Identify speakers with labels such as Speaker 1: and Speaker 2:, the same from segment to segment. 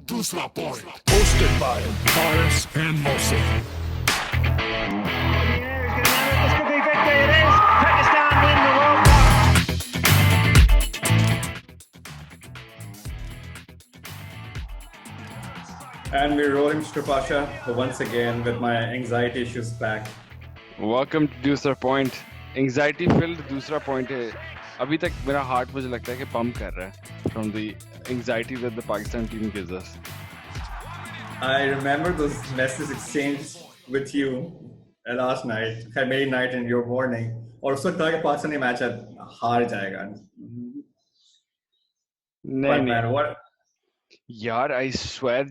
Speaker 1: Doosra Point, hosted by Paris and Mosi.
Speaker 2: This could be victory. It is. Pakistan win the World Cup.
Speaker 3: And we're rolling Mr. Pasha once again with my anxiety issues back.
Speaker 4: Welcome to Doosra Point. Anxiety filled दूसरा point है. अभी तक मेरा heart मुझे लगता है कि pump कर रहा है from the anxiety that the Pakistan team gives us.
Speaker 3: I remember those messages exchanged with you last night, मेरी night and your morning. और उस वक्त था कि पाकिस्तानी मैच हार जाएगा.
Speaker 4: नहीं
Speaker 3: But
Speaker 4: नहीं
Speaker 3: man, what?
Speaker 4: यार I swear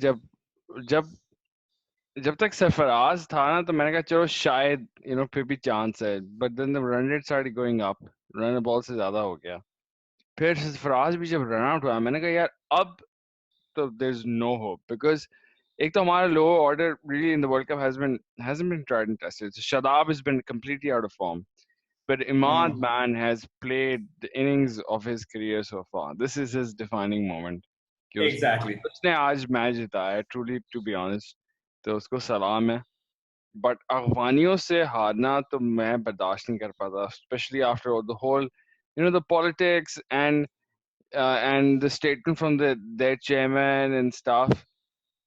Speaker 4: जब तक सरफराज था ना तो मैंने कहा चलो शायद फिर भी चांस है, but then the run rate started going up, run ball से ज्यादा हो गया. फिर सरफराज भी जब रन आउट हुआ मैंने कहा यार अब तो there's no hope, because एक तो हमारा lower order really in the World Cup hasn't been tried and tested. So Shadab has been completely out of form, but Imad man has played the innings of his career so far. This is his defining moment. कि
Speaker 3: Exactly.
Speaker 4: उसने आज match जिताया, truly to be honest, तो उसको सलाम है. But अफगानियों से हारना तो मैं बर्दाश्त नहीं कर पाता, especially after the whole the politics and the statement from their chairman and stuff.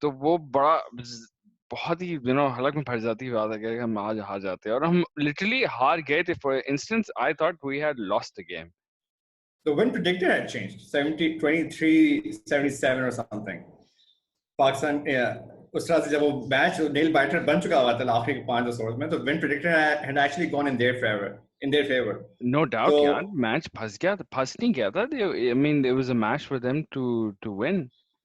Speaker 4: तो वो बहुत ही हलक में फंस जाती बात है कि हम आज हार जाते हैं, और हम लिटरली हार गए थे. For instance I thought we had lost the game.
Speaker 3: The win predictor had changed 70, 23, 77 or something. Pakistan, yeah. उस तरह से जब वो मैच नेल बाइटर बन चुका हुआ था आखिरी 5-10 ओवर्स में, तो win predictor had actually gone in their favor.
Speaker 4: No doubt
Speaker 3: So
Speaker 4: यार, मैच फंस नहीं गया था. I mean it was a match for them to win.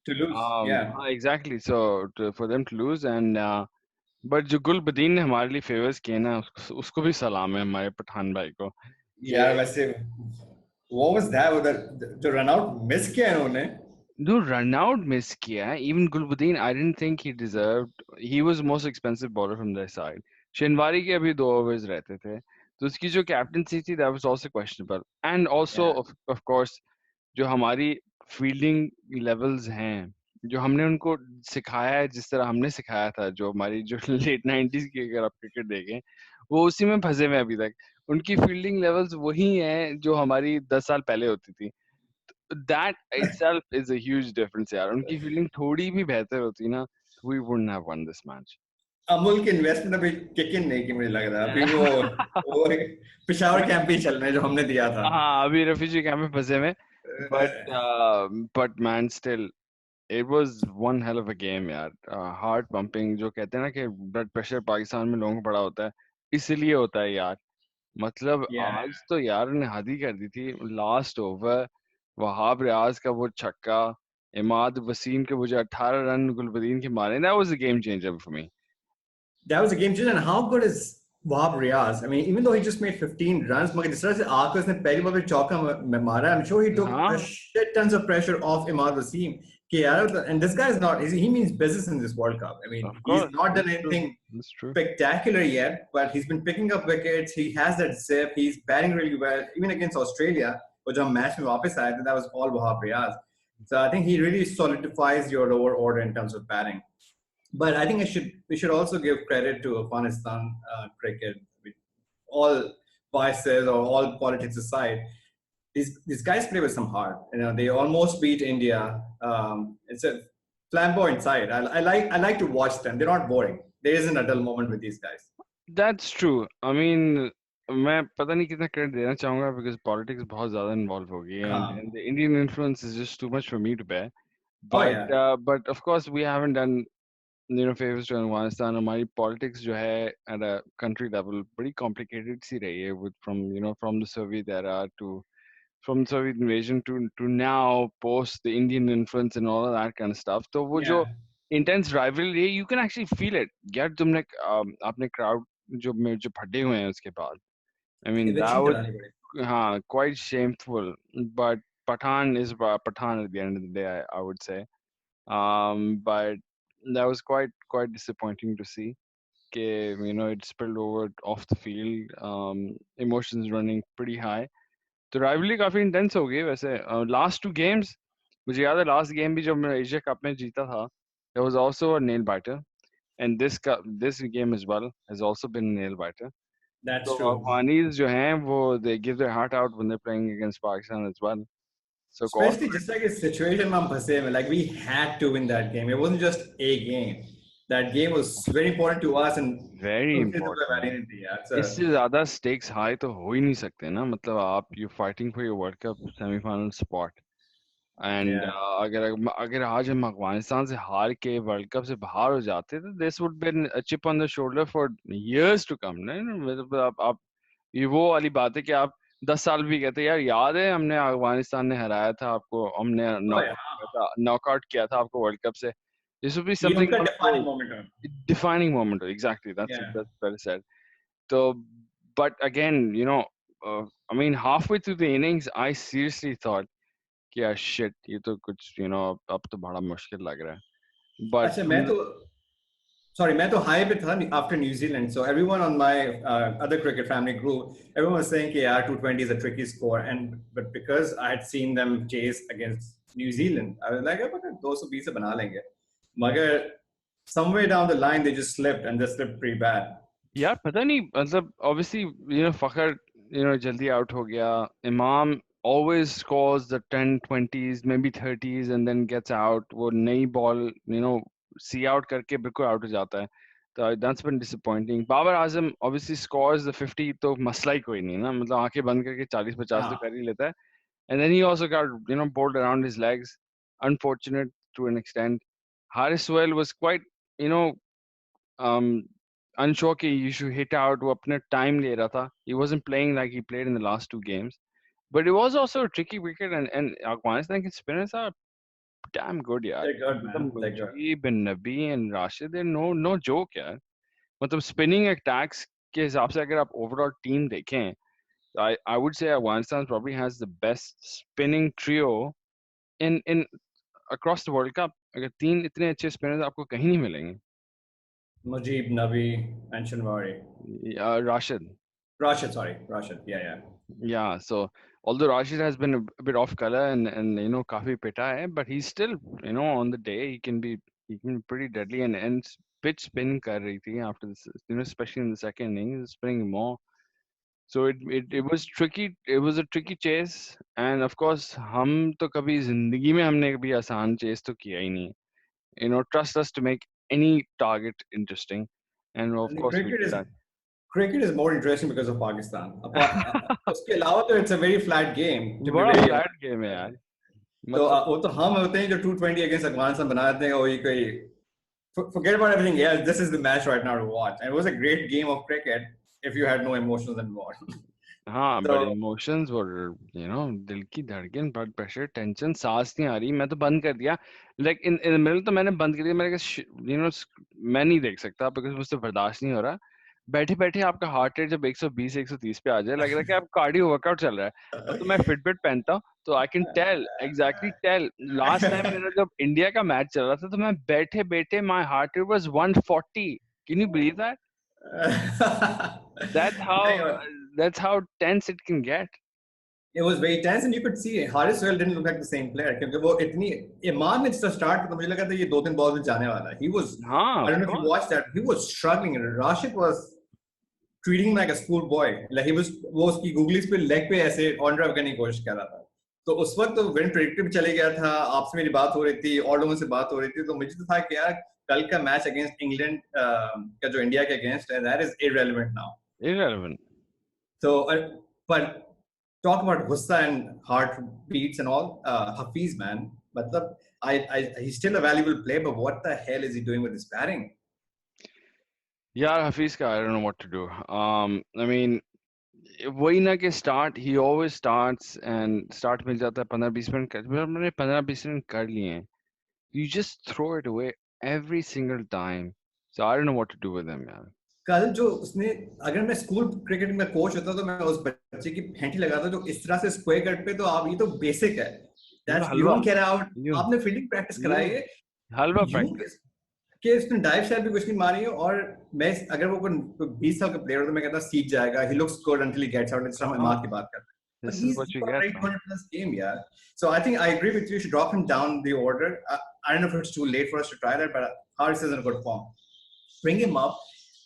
Speaker 3: to lose, yeah.
Speaker 4: Exactly. So for them to lose, and but जो गुलबदीन ने हमारे लिए favours किए ना, उसको भी सलाम है हमारे पठान भाई को.
Speaker 3: यार वैसे what was that? जो रन आउट मिस किया इन्होंने.
Speaker 4: No, run out miss किया. Even Gulbuddin, I didn't think he deserved. He was the most expensive bowler from their side. Shinwari के अभी 2 overs रहते थे, तो उसकी जो captaincy थी, that was also questionable. And also
Speaker 3: Yeah.
Speaker 4: of course जो हमारी fielding levels हैं, जो हमने उनको सिखाया है, जिस तरह हमने सिखाया था, जो हमारी जो late 90s की अगर आप क्रिकेट देखें, वो उसी में फंसे हुए हैं अभी तक. उनकी फील्डिंग लेवल्स वही हैं जो हमारी 10 साल पहले होती थी. That itself is a huge difference यार. उनकी फील्डिंग थोड़ी भी बेहतर होती ना, we wouldn't have won this match.
Speaker 3: Amul की इन्वेस्टमेंट अभी किक इन नहीं की मुझे लग रहा है. अभी वो पेशावर कैंप ही चल रहे हैं जो हमने दिया था.
Speaker 4: हाँ, अभी रेफ्यूजी कैंप में फंसे में. But man, still it was one hell of a game यार. Heart pumping, जो कहते हैं ना कि ब्लड प्रेशर पाकिस्तान में लोगों को बड़ा होता है, इसलिए होता है यार. मतलब
Speaker 3: Yeah.
Speaker 4: आज तो यार ने हद ही कर दी थी. लास्ट ओवर वहाब रियाज का वो छक्का, इमाद वसीम के वो जो 18 रन गुलबदीन के मारे, that was a game changer for me.
Speaker 3: That was a game changer. And how good is Wahab Riaz? I mean, even though he just made 15 runs, मगर जिस तरह से आकर उसने पहली बॉल पे चौका मारा, I'm sure he took
Speaker 4: हाँ.
Speaker 3: a shit tons of pressure off Imad Wasim. And this guy is not, he means business in this World Cup. I mean,
Speaker 4: Of
Speaker 3: he's
Speaker 4: course,
Speaker 3: not done
Speaker 4: that's true.
Speaker 3: anything
Speaker 4: That's true.
Speaker 3: spectacular yet, but he's been picking up wickets. He has that zip. He's batting really well. Even against Australia, which on match में वापस आया था, that was all Wahab Riaz. So I think he really solidifies your lower order in terms of batting. But I think we should also give credit to Afghanistan cricket. With all biases or all politics aside, these guys play with some heart. They almost beat India. It's a flamboyant side. I like to watch them. They're not boring. There isn't a dull moment with these guys.
Speaker 4: That's true. I mean, मैं पता नहीं कितना credit देना चाहूँगा, because politics बहुत ज़्यादा involved हो गई है, and the Indian influence is just too much for me to bear. But of course we haven't done favors to Afghanistan. हमारी politics जो है at a country level बड़ी complicated सी रही है, with from the Soviet era from Soviet invasion to now post the Indian influence and all of that kind of stuff. तो वो जो intense rivalry, you can actually feel it. यार तुमने अपने crowd जो फटे हुए हैं उसके बाद, I mean that was quite shameful. But Pathan is Pathan at the end of the day, I would say. But that was quite disappointing to see. It spilled over off the field. Emotions running pretty high. The rivalry काफी intense हो गई वैसे. Last 2 games मुझे याद है last game भी जब मैं एशिया कप में जीता था, there was also a nail biter, and this game as well has also been a nail biter.
Speaker 3: That's
Speaker 4: So
Speaker 3: true.
Speaker 4: Afghanis जो हैं वो they give their heart out when they're playing against Pakistan as well. So God
Speaker 3: Especially just like a situation में हम फंसे में, like we had to win that game. It wasn't just a game. That game was very important to us, and
Speaker 4: very
Speaker 3: उसने तो कोई
Speaker 4: important.
Speaker 3: value नहीं थी यार.
Speaker 4: इससे ज्यादा stakes high तो हो ही नहीं सकते ना, मतलब आप you fighting for your World Cup semi-final spot. And
Speaker 3: Yeah.
Speaker 4: अगर अगर आज हम अफगानिस्तान से हार के वर्ल्ड कप से बाहर हो जाते तो this would been a chip on the shoulder for years to come. मतलब आप ये वो वाली बात है कि आप 10 साल भी कहते यार याद है हमने अफगानिस्तान ने हराया था आपको, हमने
Speaker 3: Oh yeah.
Speaker 4: नॉकआउट किया था आपको वर्ल्ड कप से। दिस वुड बी
Speaker 3: ये
Speaker 4: समथिंग
Speaker 3: उनका defining moment है.
Speaker 4: defining moment, exactly,
Speaker 3: Yeah.
Speaker 4: that's well said. So but again, I mean halfway through the innings I seriously thought कि यार शिट ये तो कुछ अब तो बड़ा मुश्किल लग रहा है बट
Speaker 3: अच्छा मैं तो sorry, मैं तो high पे था after New Zealand. So everyone on my other cricket family group, everyone was saying कि यार 220 is a tricky score, and but because I had seen them chase against New Zealand, I was like, "Okay, 220 से बना लेंगे." मगर somewhere down the line they just slipped, and they slipped pretty bad.
Speaker 4: यार पता नहीं मतलब obviously फखर जल्दी out हो गया, इमाम always scores the 10 20s maybe 30s and then gets out, वो नई बॉल सी आउट करके बिल्कुल आउट हो जाता है, तो that's been disappointing. Babar Azam obviously scores the 50, तो मसला ही कोई नहीं ना, मतलब आंखें बंद करके 40-50 तो
Speaker 3: हाँ.
Speaker 4: कर ही लेता है. And then he also got bowled around his legs, unfortunate to an extent. Haris Sohail was quite you know um unsure कि you should hit out, वो अपने time ले रहा था, he wasn't playing like he played in the last 2 games, but it was also a tricky wicket, and Afghanistan के spinners are damn good यार,
Speaker 3: They're good, man.
Speaker 4: मतलब
Speaker 3: They're good.
Speaker 4: Mujib and Nabi and Rashid, they're no joke यार, मतलब spinning attacks के हिसाब से अगर आप overall team देखें, I would say Afghanistan probably has the best spinning trio in across the World Cup. अगर तीन इतने अच्छे spinners आपको कहीं नहीं मिलेंगे.
Speaker 3: Mujib, Nabi, and Shanwari.
Speaker 4: Rashid.
Speaker 3: Rashid, sorry. Rashid. Yeah, yeah.
Speaker 4: Yeah, so although Rashid has been a bit off color and काफी पिटा है, but he's still on the day he can be pretty deadly, and pitch spin कर रही थी after this, especially in the second innings, spinning more. So it was tricky. It was a tricky chase, and of course हम तो कभी जिंदगी में हमने कभी आसान chase तो किया ही नहीं. Trust us to make any target interesting, and of
Speaker 3: And the
Speaker 4: course we did that.
Speaker 3: cricket is more interesting because of Pakistan. उसके अलावा तो it's a very flat game, to be
Speaker 4: बड़ा
Speaker 3: very
Speaker 4: फ्लैट
Speaker 3: honest.
Speaker 4: गेम है यार,
Speaker 3: तो
Speaker 4: मतलब
Speaker 3: वो तो हम होते हैं जो 220 against अफगानिस्तान बना देते हैं, वही कोई forget about everything else. This is the match right now to watch. And it was a great game of cricket if you had no emotions involved.
Speaker 4: हाँ,
Speaker 3: So
Speaker 4: बड़े इमोशंस और दिल की धड़कन, ब्लड प्रेशर, टेंशन, सांस नहीं आ रही, मैं तो बंद कर दिया, लाइक इन मिडल तो मैंने बंद कर दिया, मैंने कहा मैं नहीं देख सकता बिकॉज मुझसे बर्दाश्त नहीं हो रहा. बैठे बैठे आपका हार्ट रेट जब 120 130 पे आ जाए, लग रहा है कि आप कार्डियो वर्कआउट चल रहा है. अब तो मैं फिटबिट पहनता हूँ तो I can tell, exactly tell. Last time मेरा जब इंडिया का मैच चल रहा था तो मैं बैठे बैठे my heart rate was 140. Can you believe that? That's
Speaker 3: नहीं,
Speaker 4: how that's how tense it can get.
Speaker 3: it was very tense, and you could see Haris Sohail didn't look like the same player क्योंकि वो इतनी Imad ने start तो मुझे लगा था ये 2-3 balls में जाने वाला है. He was,
Speaker 4: हाँ,
Speaker 3: I don't
Speaker 4: of
Speaker 3: know if you
Speaker 4: course.
Speaker 3: watched that, he was struggling, and Rashid was treating him like a school boy. Like he was, वो उसकी googlies पे leg पे ऐसे on drive करने की कोशिश कर रहा था. तो उस वक्त तो विन प्रेडिक्टर भी चले गया था, आपसे मेरी बात हो रही थी, और लोगों से बात हो रही थी, तो मुझे तो था कि यार कल का मैच अगेंस्ट इंग्लैंड का जो इंडिया के अगेंस्ट है, that is irrelevant now.
Speaker 4: Irrelevant.
Speaker 3: So, but talk about gussa and heartbeats and all. Hafiz, man, matlab, he's still a valuable player, but what the hell is he doing with his batting?
Speaker 4: Yeah, Hafiz ka, I don't know what to do. I mean, वही ना कि he always starts and start मिल जाता है 15-20 minute कर, मैंने 15-20 minute कर लिए हैं. You just throw it away every single time. So I don't know what to do with him, man.
Speaker 3: कल जो उसने, अगर मैं स्कूल क्रिकेट में कोच होता तो मैं उस बच्चे की फेंटी लगाता जो इस तरह से स्क्वायर कट पे, तो आप ये तो बेसिक है. That's, you
Speaker 4: halwa
Speaker 3: don't get out.
Speaker 4: यूं
Speaker 3: आपने फील्डिंग प्रैक्टिस कराई है
Speaker 4: हलवा
Speaker 3: यूं
Speaker 4: practice.
Speaker 3: कि उसने डाइव शायद भी कुछ नहीं मारी है. और मैं अगर वो 20 साल का प्लेयर हो तो मैं कहता सीख जाएगा. He looks good until he gets out. इस तरह
Speaker 4: हाँ,
Speaker 3: इमाद की बात करते हैं. But
Speaker 4: This is
Speaker 3: he's
Speaker 4: what you
Speaker 3: got a
Speaker 4: get,
Speaker 3: very
Speaker 4: man.
Speaker 3: 200 plus game, yeah. So I think I agree with you. You should drop him down the order. I don't know if it's too late for us to try that, but Haris is in a good form. Bring him up,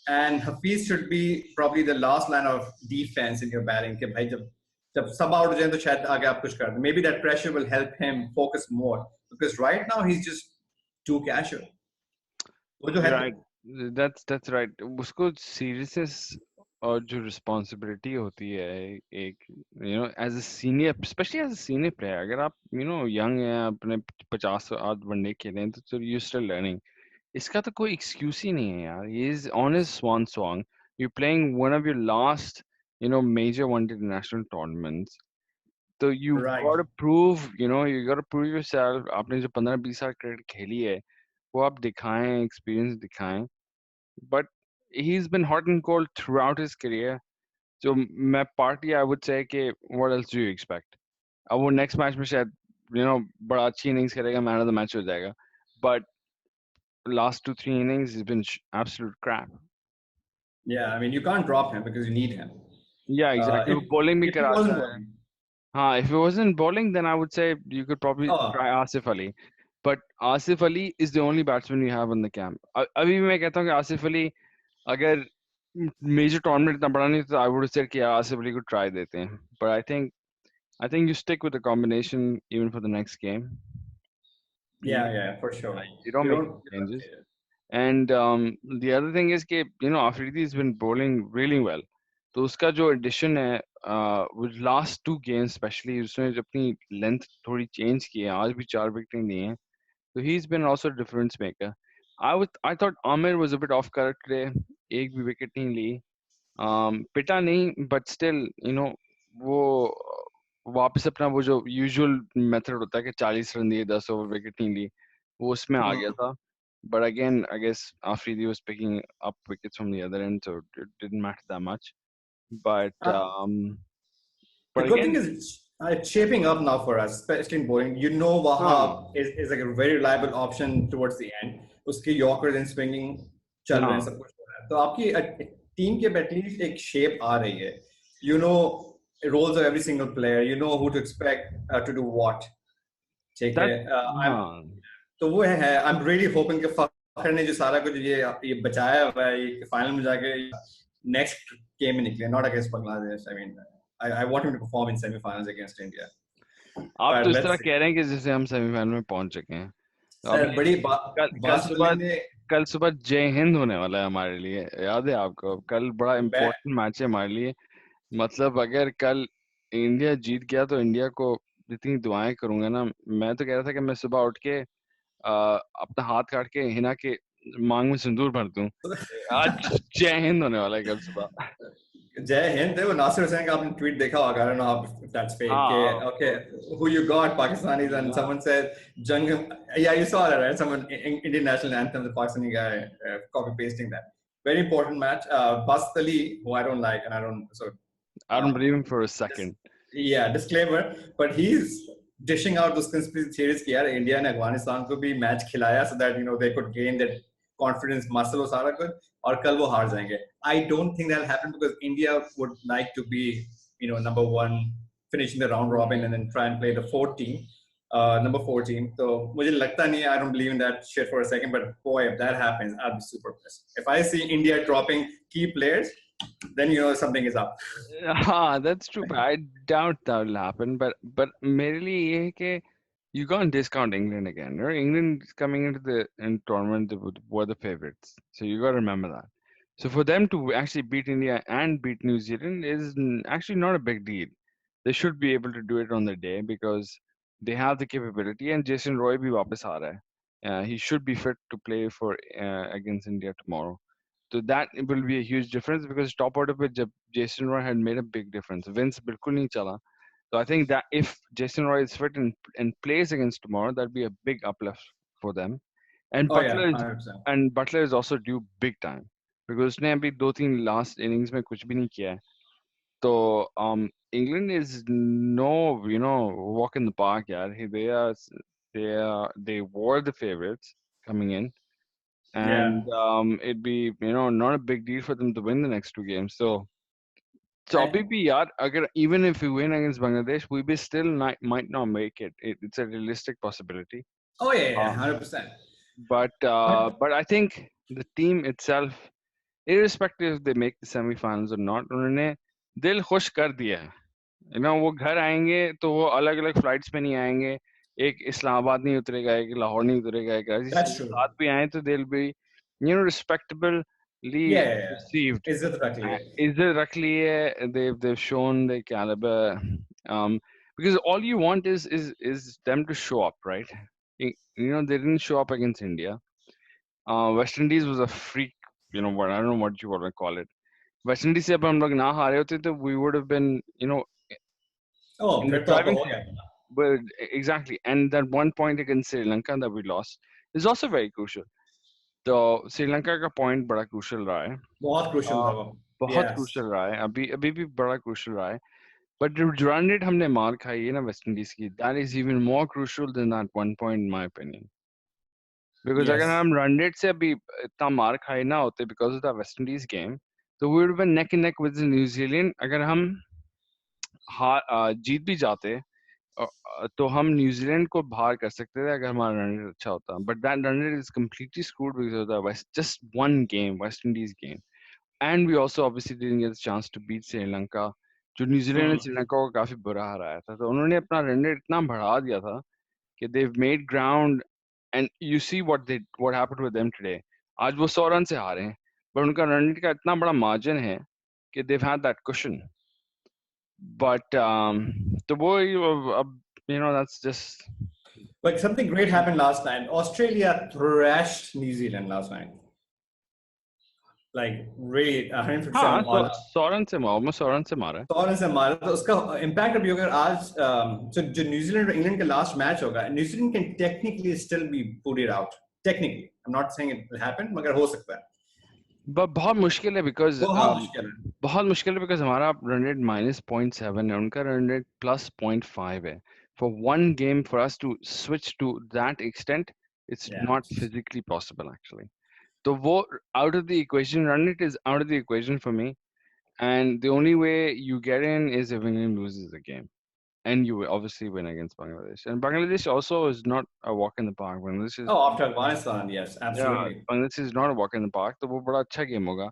Speaker 3: and Hafiz should be probably the last line of defense in your batting. कि भाई जब सब out हो जाए तो शायद आगे आप कुछ कर दें. Maybe that pressure will help him focus more because right now he's just too casual. वो जो है
Speaker 4: Right. That's right. उसको seriousness और जो responsibility होती है एक as a senior, especially as a senior player, अगर आप young हैं, अपने 50 आध वनडे खेले हैं तो you're still learning. इसका तो कोई excuse ही नहीं है यार. He is on his swan song. You're playing one of your last major one day international tournaments. So you've
Speaker 3: right.
Speaker 4: got to prove, you got to prove yourself. आपने जो 15-20 साल cricket खेली है वो आप दिखाएं, एक्सपीरियंस दिखाएं. But he's been hot and cold throughout his career. So मैं party I would say कि what else do you expect? अब वो next match में शायद बड़ा अच्छी innings खेलेगा, man of the match हो जाएगा. But last 2-3 innings has been absolute crap.
Speaker 3: Yeah, I mean you can't drop him because you need him.
Speaker 4: Yeah, exactly.
Speaker 3: If
Speaker 4: वो bowling भी
Speaker 3: if he
Speaker 4: कराता
Speaker 3: wasn't
Speaker 4: है.
Speaker 3: bowling,
Speaker 4: हाँ, if it wasn't bowling, then I would say you could probably
Speaker 3: oh
Speaker 4: try Asif Ali. But Asif Ali is the only batsman you have on the camp. अभी भी मैं कहता हूँ कि आसिफ अली अगर मेजर टूर्नामेंट इतना बड़ा नहीं तो I would have said कि आसिफ अली को try देते हैं. But I think you stick with the combination even for the next game. You
Speaker 3: yeah, for sure.
Speaker 4: you don't
Speaker 3: You
Speaker 4: make
Speaker 3: don't.
Speaker 4: any changes. And the other thing is कि Afridi has been bowling really well. तो उसका जो addition है with last 2 games especially उसने अपनी length थोड़ी change की है, आज भी 4 विकेटें ली हैं. So he's been also a difference maker. I thought Amir was a bit off color today. एक भी विकेट नहीं ली. पिटा नहीं but still वो वापस अपना वो जो usual method होता है कि 40 रन दिए 10 ओवर विकेट नहीं ली, वो उसमें आ गया था. But again, I guess Afridi was picking up wickets from the other end, so it didn't matter that much. But
Speaker 3: Uh,
Speaker 4: um,
Speaker 3: The
Speaker 4: but
Speaker 3: good thing
Speaker 4: again,
Speaker 3: is it's shaping up now for us, especially in bowling. You know,
Speaker 4: हाँ,
Speaker 3: Wahab is like a very reliable option towards the end. उसके Yorkers and swinging चल रहे हैं
Speaker 4: हाँ,
Speaker 3: सब कुछ हो रहा है. तो आपकी टीम के एटलीस्ट एक शेप आ रही है. You know roles of every single player. You know who to expect to do what. ठीक है.
Speaker 4: that
Speaker 3: I'm
Speaker 4: हाँ.
Speaker 3: तो वो है. I'm really hoping कि फखर ने जो सारा कुछ ये बचाया हुआ है ये फाइनल में जाके नेक्स्ट गेम में निकले. Not against Bangladesh. I mean. I want him to perform in semi-finals against India.
Speaker 4: आप तो
Speaker 3: But
Speaker 4: इस
Speaker 3: let's
Speaker 4: तरह
Speaker 3: see.
Speaker 4: कह रहे हैं कि जैसे हम सेमीफाइनल में पहुंच चुके हैं. तो
Speaker 3: सर
Speaker 4: अभी
Speaker 3: बड़ी
Speaker 4: कल कल
Speaker 3: बात
Speaker 4: सुबह
Speaker 3: लेने
Speaker 4: कल सुबह जय हिंद होने वाला है हमारे लिए. याद है आपको? कल बड़ा
Speaker 3: मैं
Speaker 4: इम्पोर्टेंट मैच है हमारे लिए. मतलब अगर कल इंडिया जीत गया तो इंडिया को जितनी दुआएं करूंगा ना. मैं तो कह रहा था कि मैं सुबह उठ के अपना हाथ काट के हिना के मांग में सिंदूर भर दूं. आज जय हिंद होने वाला है कल सुबह.
Speaker 3: जय हिंद वो नासिर हुसैन का आपने ट्वीट देखा होगा. I don't know if that's fake.
Speaker 4: हाँ
Speaker 3: के
Speaker 4: हाँ,
Speaker 3: okay who you got Pakistanis and
Speaker 4: हाँ.
Speaker 3: someone said jung yeah you saw that right someone Indian national anthem the Pakistani guy copy pasting that. Very important match. Bast Ali who I don't like and I don't so
Speaker 4: I don't
Speaker 3: uh,
Speaker 4: believe him for a second.
Speaker 3: yeah disclaimer but he's dishing out those conspiracy theories कि यार India ने अफगानिस्तान को भी match खिलाया so that they could gain that confidence muscle और सारा कुछ और कल वो हार जाएंगे. I don't think that'll happen because India would like to be number one finishing the round robin and then try and play the fourth team number 4 team. तो मुझे लगता नहीं है. I don't believe in that shit for a second but boy if that happens I'll be super pissed. If I see India dropping key players then something is up.
Speaker 4: That's true, but I doubt that will happen. But मेरे लिए ये है कि you can't discount England again. Right? England is coming into the tournament were the favorites, so you got to remember that. So for them to actually beat India and beat New Zealand is actually not a big deal. They should be able to do it on the day because they have the capability. And Jason Roy भी वापस आ रहा है. He should be fit to play for against India tomorrow. So that will be a huge difference because top order पे जब Jason Roy had made a big difference. Vince बिल्कुल नहीं चला. So I think that if Jason Roy is fit and plays against tomorrow, that'd be a big uplift for them. And
Speaker 3: Oh yeah
Speaker 4: Butler is
Speaker 3: 100%.
Speaker 4: also due big time because उसने अभी 2-3 last innings में कुछ भी नहीं किया है. So England is no walk in the park यार. They were the favorites coming in.
Speaker 3: Yeah.
Speaker 4: And it'd be not a big deal for them to win the next 2 games. So So अभी भी यार अगर even if we win against Bangladesh, we be still might not make it. It's a realistic possibility.
Speaker 3: Oh yeah,
Speaker 4: Uh,
Speaker 3: 100%.
Speaker 4: but I think the team itself, irrespective if they make the semi-finals or not, उन्होंने दिल खुश कर दिया है. वो घर आएंगे तो वो अलग अलग फ्लाइट्स पे नहीं आएंगे. एक इस्लामाबाद नहीं उतरेगा, एक लाहौर नहीं उतरेगा, एक कराची से
Speaker 3: That's true.
Speaker 4: साथ भी आए तो they'll be respectably
Speaker 3: Yeah.
Speaker 4: received.
Speaker 3: इज्जत रख लिए.
Speaker 4: Izzat रख ली है. They've shown their caliber. Um, because all you want is them to show up, right? They didn't show up against India. West Indies was a freak. What I don't know what you want to call it. West Indies से अब हम लोग ना हारे होते तो we would have been
Speaker 3: Oh,
Speaker 4: in the
Speaker 3: फिर तो आपको
Speaker 4: driving
Speaker 3: हो
Speaker 4: seat.
Speaker 3: गया.
Speaker 4: But exactly, and that one point against Sri Lanka that we lost is also very crucial. तो Sri Lanka का point बड़ा crucial रहा है.
Speaker 3: बहुत crucial था वो.
Speaker 4: बहुत
Speaker 3: Yes.
Speaker 4: crucial रहा है. अभी भी बड़ा crucial रहा है. But the run rate हमने मार खाई है ना West Indies की, that is even more crucial than that one point in my opinion. Because
Speaker 3: Yes.
Speaker 4: अगर हम run rate से अभी इतना मार खाए ना होते because of the West Indies game, तो we would have been neck and neck with the New Zealand. अगर हम जीत भी जाते तो हम न्यूजीलैंड को बाहर कर सकते थे अगर हमारा रन रेट अच्छा होता. But that run rate is completely screwed because of the just one game, West Indies game. And we also obviously didn't get the chance to beat Sri Lanka. जो न्यूजीलैंड ने श्रीलंका को काफी बुरा हराया था, तो उन्होंने अपना रन रेट इतना बढ़ा दिया था कि they've made ground, and you see what happened with them today. आज वो 100 रन से हारे हैं, पर उनका रन रेट का इतना बड़ा मार्जिन है कि they've had that cushion. But तो वो अब that's just.
Speaker 3: But something great happened last night. Australia thrashed New Zealand last night. Like really 100%.
Speaker 4: हाँ, 100 रन से almost 100 रन से मारा है.
Speaker 3: 100 रन से मारा तो उसका impact अभी अगर आज जो न्यूजीलैंड और इंग्लैंड का लास्ट मैच होगा, New Zealand can technically still be booted out. Technically, I'm not saying it will happen, मगर हो सकता है.
Speaker 4: But बहुत मुश्किल है because
Speaker 3: बहुत मुश्किल है
Speaker 4: because हमारा run rate -0.7 है, उनका run rate +0.5 है. For one game for us to switch to that extent, it's not physically possible actually. So वो out of the equation, run rate is out of the equation for me, and the only way you get in is if England loses the game, and you obviously win against Bangladesh. And Bangladesh also is not a walk in the park. Bangladesh is
Speaker 3: after Afghanistan, yes, absolutely.
Speaker 4: Bangladesh is not a walk in the park. तो वो बड़ा अच्छा game होगा.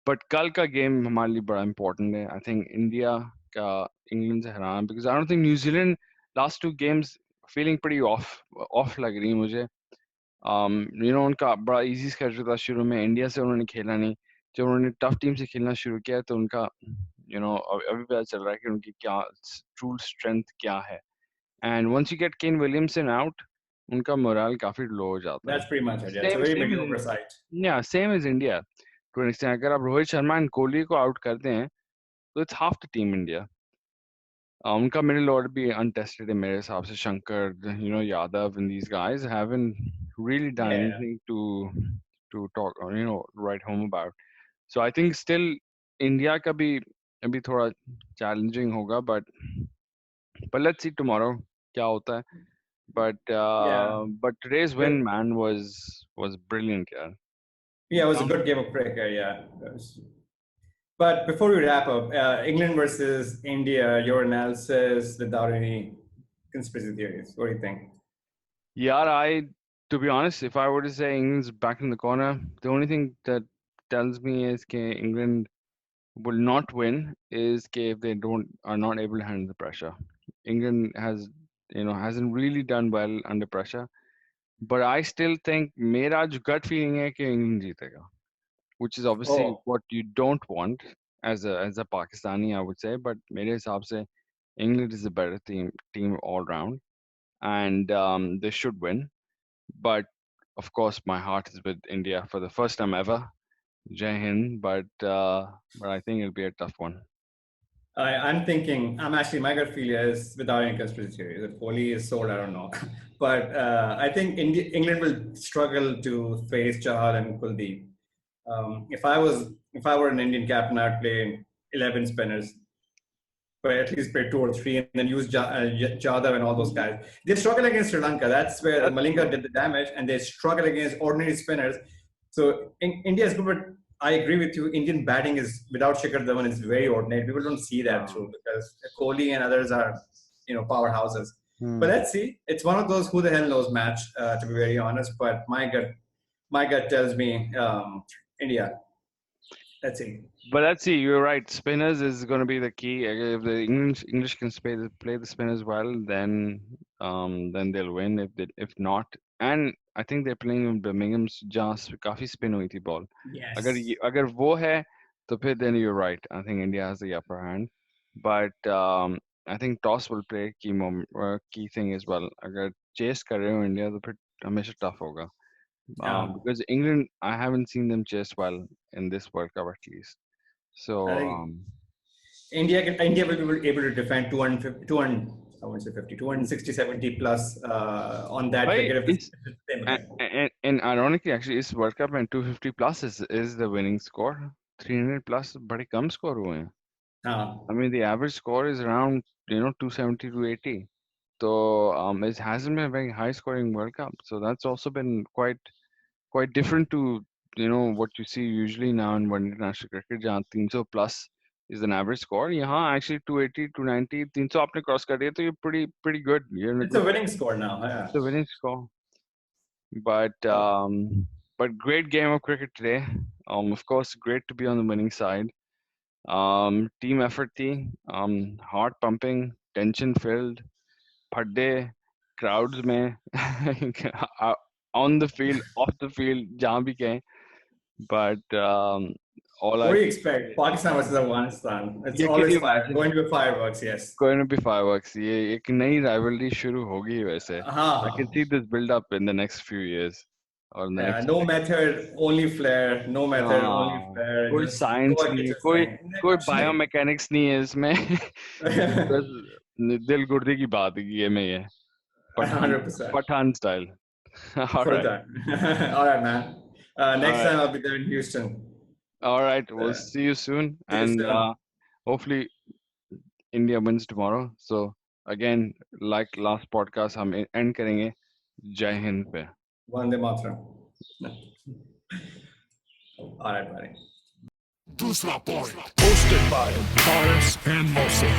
Speaker 4: But कल का game हमारे लिए बड़ा important है. I think India का England से हराना, because I don't think New Zealand last two games feeling pretty off लग रही है मुझे. उनका बड़ा इजी स्केड्यूल था शुरू में. इंडिया से उन्होंने खेला नहीं. जब उन्होंने टफ टीम से खेलना शुरू किया तो उनका अभी पता चल रहा है कि उनकी क्या ट्रू स्ट्रेंथ क्या है. And once you get Kane Williamson out, उनका मोरल काफी लो हो जाता है.
Speaker 3: That's pretty much it. Yeah, it's a very mediocre side.
Speaker 4: Yeah, same as India to an extent. अगर आप रोहित शर्मा एंड कोहली को आउट करते हैं तो it's half the team India. उनका मिडिल ऑर्डर भी अनटेस्टेड है मेरे हिसाब से. Shankar, Yadav and these guys haven't really done anything to talk or write home about. So I think still India का भी अभी थोड़ा challenging होगा, but let's see tomorrow क्या होता है. But today's win, man, was brilliant, yeah.
Speaker 3: Yeah, it was a good game of cricket. Yeah. But before we wrap up, England versus India, your analysis without any conspiracy theories. What do you think?
Speaker 4: Yeah, to be honest, if I were to say England's back in the corner, the only thing that tells me is that England will not win is if they are not able to handle the pressure. England hasn't really done well under pressure, but I still think मेरा जो gut feeling है कि England जीतेगा, which is obviously what you don't want as a Pakistani, I would say. But मेरे हिसाब से England is a better team all round, and they should win. But of course, my heart is with India for the first time ever. Jai Hind, but I think it'll be a tough one.
Speaker 3: I'm actually, my gut feel is without any conspiracy theories. If Kohli is sold, I don't know. But I think England will struggle to face Chahal and Kuldeep. If I were an Indian captain, I'd play 11 spinners, but at least play 2 or 3, and then use Jadhav and all those guys. They struggle against Sri Lanka. That's where Malinga did the damage, and they struggle against ordinary spinners. So India is good, but I agree with you. Indian batting is without Shikhar Dhawan is very ordinary. People don't see that through because Kohli and others are, powerhouses. But let's see. It's one of those who the hell knows match, to be very honest. But my gut tells me India. Let's see.
Speaker 4: But let's see. You're right. Spinners is going to be the key. If the English can play the spinners well, then they'll win. If not, and I think they're playing in Birmingham's just काफी spin हुई थी ball.
Speaker 3: Yes.
Speaker 4: अगर वो है, तो फिर then you're right. I think India has the upper hand. But I think toss will play key thing as well. अगर chase कर रहे हो India, तो फिर हमेशा tough होगा. Because England, I haven't seen them chase well in this World Cup at least. So
Speaker 3: I think India will be able to defend 200, I won't say 50, 260, 70 plus on that cricket.
Speaker 4: And ironically, actually, this World Cup and 250 plus is the winning score. 300 plus, बड़े कम score हुए हैं. I mean, the average score is around 270 to 80. So it hasn't been a very high scoring World Cup. So that's also been quite different to what you see usually now in one international cricket, जहाँ 300 plus is an average score. यहाँ actually 280, 290, 300 आपने cross कर दिया, तो you're pretty good.
Speaker 3: It's a winning score now. Yeah.
Speaker 4: It's a winning score. But great game of cricket today. Of course, great to be on the winning side. Team effort थी, heart pumping, tension filled, phadde, crowds में, on the field, off the field, जहाँ भी गए. But
Speaker 3: what do you expect? Pakistan versus Afghanistan. It's always going to be fireworks. Yes.
Speaker 4: Going to be fireworks. ये एक नई rivalry शुरू होगी वैसे. I can see this build up in the next few years. Or the next
Speaker 3: no method, only flair. No method, only flair.
Speaker 4: कोई science नहीं, कोई biomechanics नहीं है इसमें. दिल गुर्दे की बात है ये में ये.
Speaker 3: 100%.
Speaker 4: Pathan style.
Speaker 3: All right. All right, man. Next time I'll be there in Houston.
Speaker 4: All right, we'll see you soon, and hopefully India wins tomorrow. So again, like last podcast, हम end करेंगे जय हिंद पे.
Speaker 3: Vande Mataram. All right, buddy.
Speaker 1: Doosra Point, hosted by Paris and Mosa.